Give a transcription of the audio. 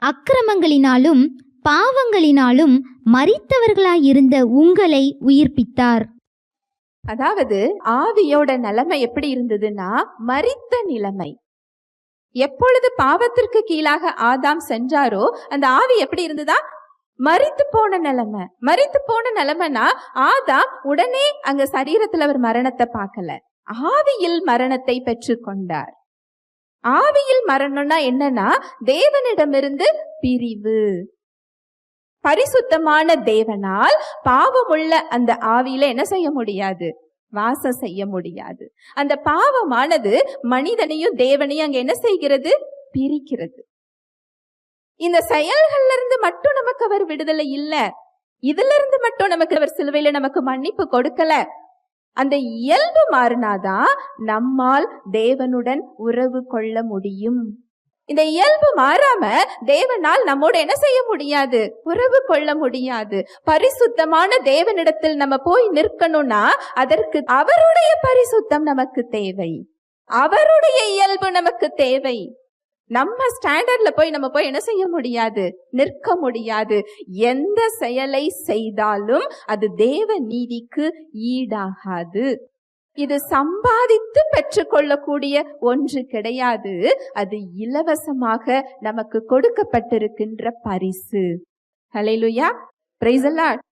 அக்கிரமங்களினாலும் பாவங்களினாலும் மரித்தவர்களாயிருந்த உங்களை உயிர்ப்பித்தார். அதாவது ஆவியோட நிலைமை எப்படி இருந்ததுன்னா மரித்த நிலைமை. எப்பொழுது பாவத்திற்கு கீழாக ஆதாம் சென்றாரோ அந்த ஆவி எப்படி இருந்ததா? மரித்து போன நிலைமை. மரித்து போன நிலைமைனா ஆதாம் உடனே அங்க சரீரத்துல அவர் மரணத்தை பார்க்கல, ஆவியில் மரணத்தை பெற்று கொண்டார். ஆவியில் மரணம்னா என்னன்னா தேவனிடமிருந்து பிரிவு. பரிசுத்தமான தேவனால் பாவமுள்ள அந்த ஆவியில என்ன செய்ய முடியாது? வாசம் செய்ய முடியாது. அந்த பாவமானது மனிதனையும் தேவனையும் அங்க என்ன செய்கிறது? பிரிக்கிறது. இந்த செயல்கள்ல இருந்து மட்டும் நமக்கு அவர் விடுதலை இல்ல, இதுல இருந்து மட்டும் நமக்கு அவர் சிலுவையில நமக்கு மன்னிப்பு கொடுக்கல. அந்த இயல்பு மாறினாதான் நம்மால் தேவனுடன் உறவு கொள்ள முடியும். இந்த இயல்பு மாறாம தேவனால் நம்மோட என்ன செய்ய முடியாது? உறவு கொள்ள முடியாது. பரிசுத்தமான தேவனிடத்தில் நம்ம போய் நிற்கணும்னா அதற்கு அவருடைய பரிசுத்தம் நமக்கு தேவை, அவருடைய இயல்பு நமக்கு தேவை. நம்ம ஸ்டாண்டர்ட்ல போய் நம்ம போய் என்ன செய்ய முடியாது? நிற்க முடியாது. எந்த செயலை செய்தாலும் அது தேவ நீதிக்கு ஈடாகாது. இது சம்பாதித்து பெற்றுக்கொள்ளக்கூடிய ஒன்று கிடையாது. அது இலவசமாக நமக்கு கொடுக்கப்பட்டிருக்கின்ற பரிசு. ஹல்லேலூயா, பிரைஸ் தி லார்ட்.